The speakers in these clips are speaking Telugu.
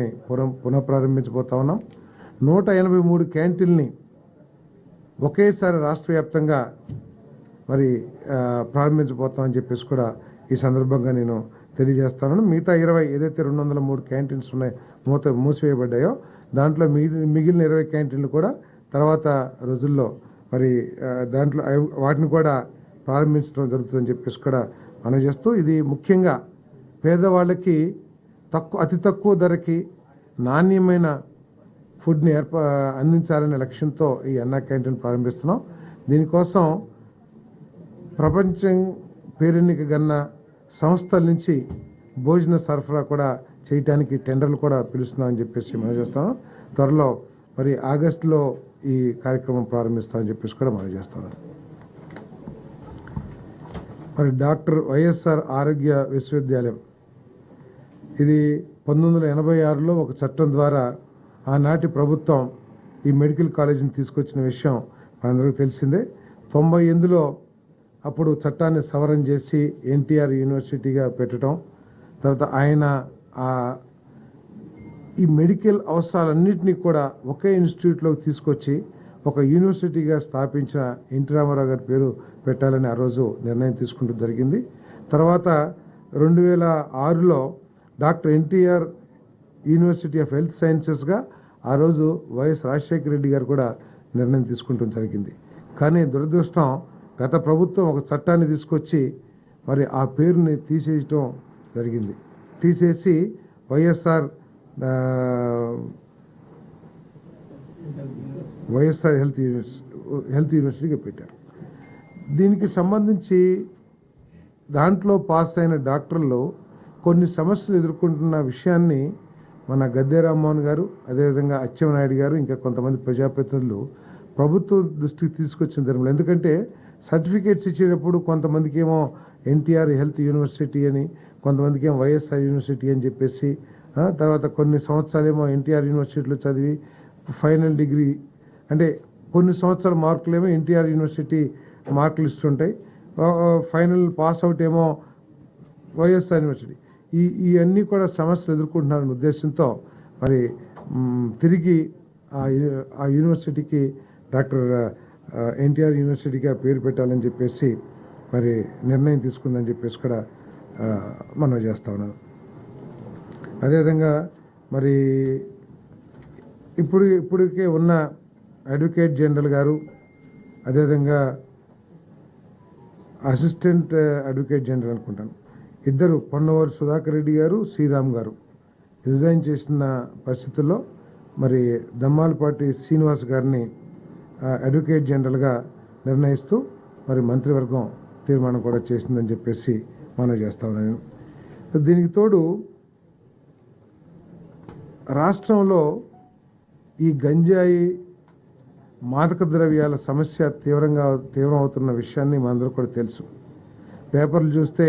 క్యాంటీన్లని పునఃప్రారంభించబోతా ఉన్నాం. 183 క్యాంటీన్ని ఒకేసారి రాష్ట్ర వ్యాప్తంగా మరి ప్రారంభించబోతామని చెప్పేసి కూడా ఈ సందర్భంగా నేను తెలియజేస్తాను. మిగతా 20 ఏదైతే 203 క్యాంటీన్స్ మూసివేయబడ్డాయో దాంట్లో మిగిలిన 20 క్యాంటీన్లు కూడా తర్వాత రోజుల్లో మరి దాంట్లో వాటిని కూడా ప్రారంభించడం జరుగుతుందని చెప్పేసి కూడా మనం చేస్తూ, ఇది ముఖ్యంగా పేదవాళ్ళకి అతి తక్కువ ధరకి నాణ్యమైన ఫుడ్ని అందించాలనే లక్ష్యంతో ఈ అన్నా క్యాంటీన్ ప్రారంభిస్తున్నాం. దీనికోసం ప్రపంచం పేరెన్నికగన్న సంస్థల నుంచి భోజన సరఫరా కూడా చేయడానికి టెండర్లు కూడా పిలుస్తున్నామని చెప్పేసి మనం చేస్తాం. త్వరలో మరి ఆగస్టులో ఈ కార్యక్రమం ప్రారంభిస్తామని చెప్పేసి కూడా మనం చేస్తాం. మరి డాక్టర్ వైఎస్ఆర్ ఆరోగ్య విశ్వవిద్యాలయం ఇది 1986లో ఒక చట్టం ద్వారా ఆనాటి ప్రభుత్వం ఈ మెడికల్ కాలేజీని తీసుకొచ్చిన విషయం మనందరికీ తెలిసిందే. 98లో అప్పుడు చట్టాన్ని సవరణ చేసి ఎన్టీఆర్ యూనివర్సిటీగా పెట్టడం, తర్వాత ఆయన ఈ మెడికల్ అవసరాలన్నింటినీ కూడా ఒకే ఇన్స్టిట్యూట్లోకి తీసుకొచ్చి ఒక యూనివర్సిటీగా స్థాపించిన ఎన్టీ రామారావు గారి పేరు పెట్టాలని ఆ రోజు నిర్ణయం తీసుకుంటూ జరిగింది. తర్వాత 2006లో doctor NTR university of health సైన్సెస్గా ఆ రోజు వైఎస్ రాజశేఖర రెడ్డి గారు కూడా నిర్ణయం తీసుకుంటూ జరిగింది. కానీ దురదృష్టం, గత ప్రభుత్వం ఒక చట్టాన్ని తీసుకొచ్చి మరి ఆ పేరుని తీసేయటం జరిగింది. తీసేసి వైఎస్ఆర్ హెల్త్ యూనివర్సిటీగా పెట్టారు. దీనికి సంబంధించి దాంట్లో పాస్ అయిన డాక్టర్లు కొన్ని సమస్యలు ఎదుర్కొంటున్న విషయాన్ని మన గద్దె రామ్మోహన్ గారు, అదేవిధంగా అచ్చెన్నాయుడు గారు, ఇంకా కొంతమంది ప్రజాప్రతినిధులు ప్రభుత్వ దృష్టికి తీసుకొచ్చిన ధర్మంలో. ఎందుకంటే సర్టిఫికేట్స్ ఇచ్చేటప్పుడు కొంతమందికి ఏమో ఎన్టీఆర్ హెల్త్ యూనివర్సిటీ అని, కొంతమందికి ఏమో వైఎస్ఆర్ యూనివర్సిటీ అని చెప్పేసి, తర్వాత కొన్ని సంవత్సరాలేమో ఎన్టీఆర్ యూనివర్సిటీలో చదివి ఫైనల్ డిగ్రీ అంటే కొన్ని సంవత్సరాల మార్కులేమో ఎన్టీఆర్ యూనివర్సిటీ మార్కులు ఇస్తుంటాయి, ఫైనల్ పాస్ అవుట్ ఏమో వైఎస్ఆర్ యూనివర్సిటీ. ఇవన్నీ కూడా సమస్యలు ఎదుర్కొంటున్నారనే ఉద్దేశంతో మరి తిరిగి ఆ యూనివర్సిటీకి డాక్టర్ ఎన్టీఆర్ యూనివర్సిటీగా పేరు పెట్టాలని చెప్పేసి మరి నిర్ణయం తీసుకుందని చెప్పేసి కూడా మనం చేస్తా ఉన్నాను. అదేవిధంగా మరి ఇప్పటికే ఉన్న అడ్వకేట్ జనరల్ గారు, అదేవిధంగా అసిస్టెంట్ అడ్వకేట్ జనరల్ అనుకుంటాను, ఇద్దరు పొన్నవరు సుధాకర్ రెడ్డి గారు, శ్రీరామ్ గారు రిజైన్ చేసిన పరిస్థితుల్లో మరి దమ్మాలపాటి శ్రీనివాస్ గారిని అడ్వకేట్ జనరల్గా నిర్ణయిస్తూ మరి మంత్రివర్గం తీర్మానం కూడా చేసిందని చెప్పేసి మనం చేస్తా ఉన్నాను. దీనికి తోడు రాష్ట్రంలో ఈ గంజాయి మాదక ద్రవ్యాల సమస్య తీవ్రం అవుతున్న విషయాన్ని మనందరూ కూడా తెలుసు. పేపర్లు చూస్తే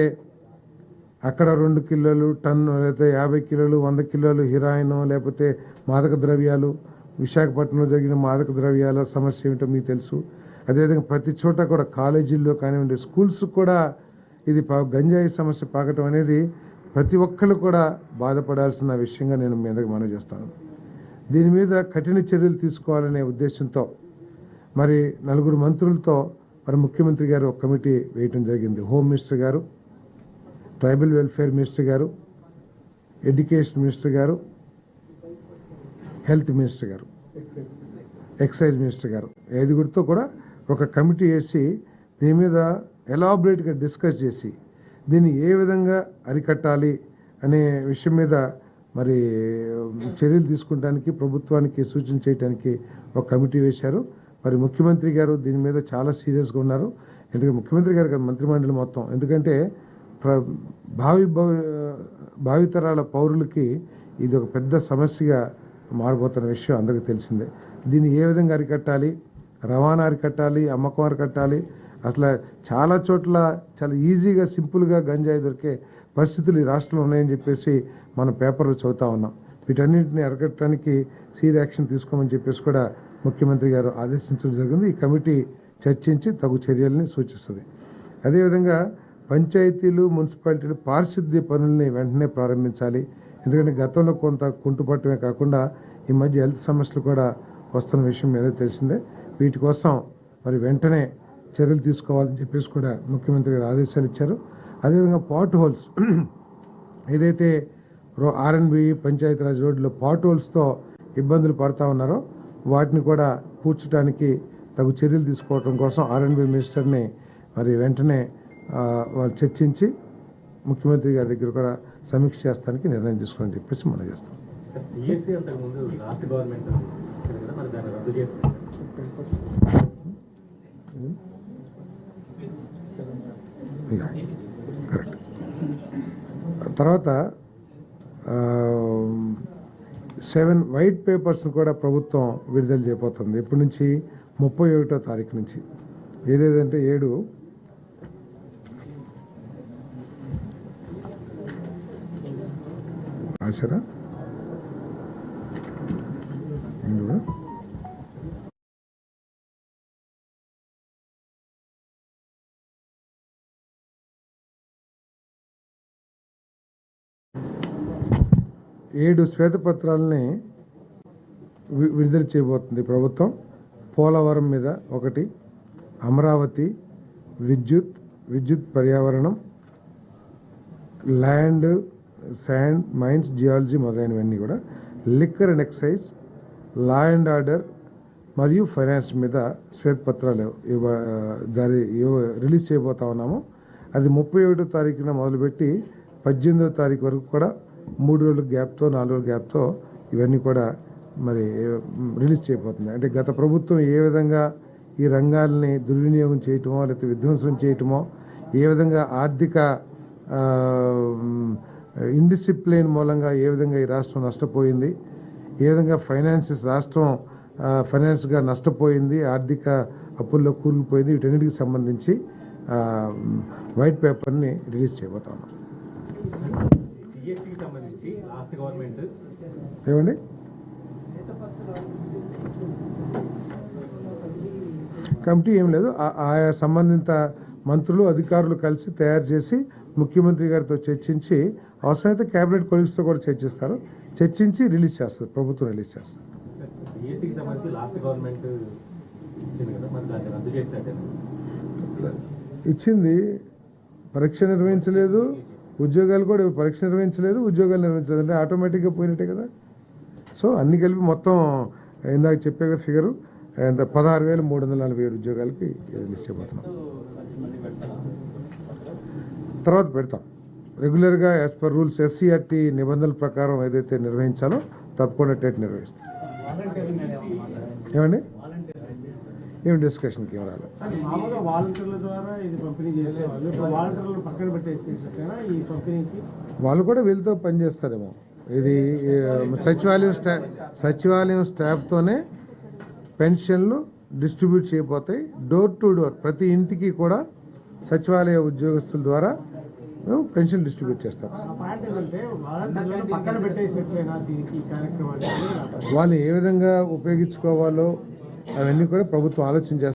అక్కడ 2 కిలోలు, టన్ను, లేకపోతే 50 కిలోలు, 100 కిలోలు హీరాయిన్, లేకపోతే మాదక ద్రవ్యాలు. విశాఖపట్నంలో జరిగిన మాదక ద్రవ్యాల సమస్య ఏమిటో మీకు తెలుసు. అదేవిధంగా ప్రతి చోట కూడా కాలేజీల్లో కానివ్వండి, స్కూల్స్ కూడా ఇది గంజాయి సమస్య పాకటం అనేది ప్రతి ఒక్కరు కూడా బాధపడాల్సిన విషయంగా నేను మీ అందరికి మనవి చేస్తాను. దీని మీద కఠిన చర్యలు తీసుకోవాలనే ఉద్దేశంతో మరి 4 మంత్రులతో మరి ముఖ్యమంత్రి గారు ఒక కమిటీ వేయటం జరిగింది. హోమ్ మినిస్టర్ గారు, ట్రైబల్ వెల్ఫేర్ మినిస్టర్ గారు, ఎడ్యుకేషన్ మినిస్టర్ గారు, హెల్త్ మినిస్టర్ గారు, ఎక్సైజ్ మినిస్టర్ గారు, 5గురితో కూడా ఒక కమిటీ వేసి దీని మీద ఎలాబరేట్గా డిస్కస్ చేసి దీన్ని ఏ విధంగా అరికట్టాలి అనే విషయం మీద మరి చర్యలు తీసుకుంటానికి ప్రభుత్వానికి సూచన చేయడానికి ఒక కమిటీ వేశారు. మరి ముఖ్యమంత్రి గారు దీని మీద చాలా సీరియస్గా ఉన్నారు. ఎందుకంటే ముఖ్యమంత్రి గారు కదా, మంత్రిమండలి మొత్తం. ఎందుకంటే భావితరాల పౌరులకి ఇది ఒక పెద్ద సమస్యగా మారిపోతున్న విషయం అందరికీ తెలిసిందే. దీన్ని ఏ విధంగా అరికట్టాలి, రవాణా అరికట్టాలి, అమ్మకం అరికట్టాలి. అసలు చాలా చోట్ల చాలా ఈజీగా సింపుల్గా గంజాయి దొరికే పరిస్థితులు ఈ రాష్ట్రంలో ఉన్నాయని చెప్పేసి మన పేపర్లు చదువుతా ఉన్నాం. వీటన్నింటినీ అరికట్టడానికి సీరియస్ యాక్షన్ తీసుకోమని చెప్పేసి కూడా ముఖ్యమంత్రి గారు ఆదేశించడం జరిగింది. ఈ కమిటీ చర్చించి తగు చర్యల్ని సూచిస్తుంది. అదేవిధంగా పంచాయతీలు, మున్సిపాలిటీలు పారిశుద్ధ్య పనుల్ని వెంటనే ప్రారంభించాలి. ఎందుకంటే గతంలో కొంత కుంటుపట్టమే కాకుండా ఈ మధ్య హెల్త్ సమస్యలు కూడా వస్తున్న విషయం ఏదో తెలిసిందే. వీటి కోసం మరి వెంటనే చర్యలు తీసుకోవాలని చెప్పేసి కూడా ముఖ్యమంత్రి గారు ఆదేశాలు ఇచ్చారు. అదేవిధంగా పాట్ హోల్స్ ఏదైతే ఆర్ఎన్బి పంచాయతీరాజ్ రోడ్లో పాట్ హోల్స్తో ఇబ్బందులు పడుతూ ఉన్నారో వాటిని కూడా పూడ్చడానికి తగు చర్యలు తీసుకోవడం కోసం ఆర్ఎన్బి మినిస్టర్ని మరి వెంటనే వాళ్ళు చర్చించి ముఖ్యమంత్రి గారి దగ్గర కూడా సమీక్ష చేస్తానికి నిర్ణయం తీసుకోవాలని చెప్పేసి మనం చేస్తాం. కరెక్ట్. తర్వాత 7 వైట్ పేపర్స్ను కూడా ప్రభుత్వం విడుదల చేయబోతుంది. ఎప్పటి నుంచి? 31వ తారీఖు నుంచి. ఏదేదంటే 7 ఆశరా 7 శ్వేతపత్రాలని విడుదల చేయబోతుంది ప్రభుత్వం. పోలవరం మీద 1, అమరావతి, విద్యుత్ పర్యావరణం, ల్యాండ్, శాండ్, మైన్స్, జియాలజీ మొదలైనవన్నీ కూడా, liquor and excise, law and order మరియు ఫైనాన్స్ మీద శ్వేతపత్రాలు రిలీజ్ చేయబోతా ఉన్నాము. అది 31వ తారీఖున మొదలుపెట్టి 18వ తారీఖు వరకు కూడా 3 రోజుల గ్యాప్తో 4 రోజుల గ్యాప్తో ఇవన్నీ కూడా మరి రిలీజ్ చేయబోతుంది. అంటే గత ప్రభుత్వం ఏ విధంగా ఈ రంగాల్ని దుర్వినియోగం చేయటమో లేకపోతే విధ్వంసం చేయటమో, ఏ విధంగా ఆర్థిక ఇండిసిప్లిన్ మూలంగా ఏ విధంగా ఈ రాష్ట్రం నష్టపోయింది, ఏ విధంగా రాష్ట్రం ఫైనాన్స్గా నష్టపోయింది, ఆర్థిక అప్పుల్లో కూరుకుపోయింది, వీటన్నిటికి సంబంధించి వైట్ పేపర్ని రిలీజ్ చేయబోతాం. ఏమండి? కమిటీ ఏం లేదు, ఆయా సంబంధిత మంత్రులు అధికారులు కలిసి తయారు చేసి ముఖ్యమంత్రి గారితో చర్చించి అవసరమైతే కేబినెట్ కొలీగ్స్తో కూడా చర్చిస్తారు. చర్చించి రిలీజ్ చేస్తారు, ప్రభుత్వం రిలీజ్ చేస్తారు. ఇచ్చింది, పరీక్ష నిర్వహించలేదు, ఉద్యోగాలు కూడా పరీక్ష నిర్వహించలేదు, ఉద్యోగాలు నిర్వహించలేదు అంటే ఆటోమేటిక్గా పోయినట్టే కదా. సో అన్ని కలిపి మొత్తం ఇందాక చెప్పే ఫిగరు 16,347 ఉద్యోగాలకి రిలీజ్ చేయబోతున్నాం. తర్వాత పెడతాం రెగ్యులర్గా యాజ్ పర్ రూల్స్ ఎస్సీఆర్టీ నిబంధనల ప్రకారం ఏదైతే నిర్వహించాలో తప్పకుండా టెట్ నిర్వహిస్తాం. ఏమండి? ఏం డిస్కషన్కి ఏం రాలేదు. వాళ్ళు కూడా వీళ్ళతో పనిచేస్తారేమో. ఇది సచివాలయం స్టాఫ్తోనే పెన్షన్లు డిస్ట్రిబ్యూట్ చేయబోతాయి. డోర్ టు డోర్ ప్రతి ఇంటికి కూడా సచివాలయ ఉద్యోగస్తుల ద్వారా మేము పెన్షన్ డిస్ట్రిబ్యూట్ చేస్తాం. వాళ్ళు ఏ విధంగా ఉపయోగించుకోవాలో అవన్నీ కూడా ప్రభుత్వం ఆలోచన చేస్తారు.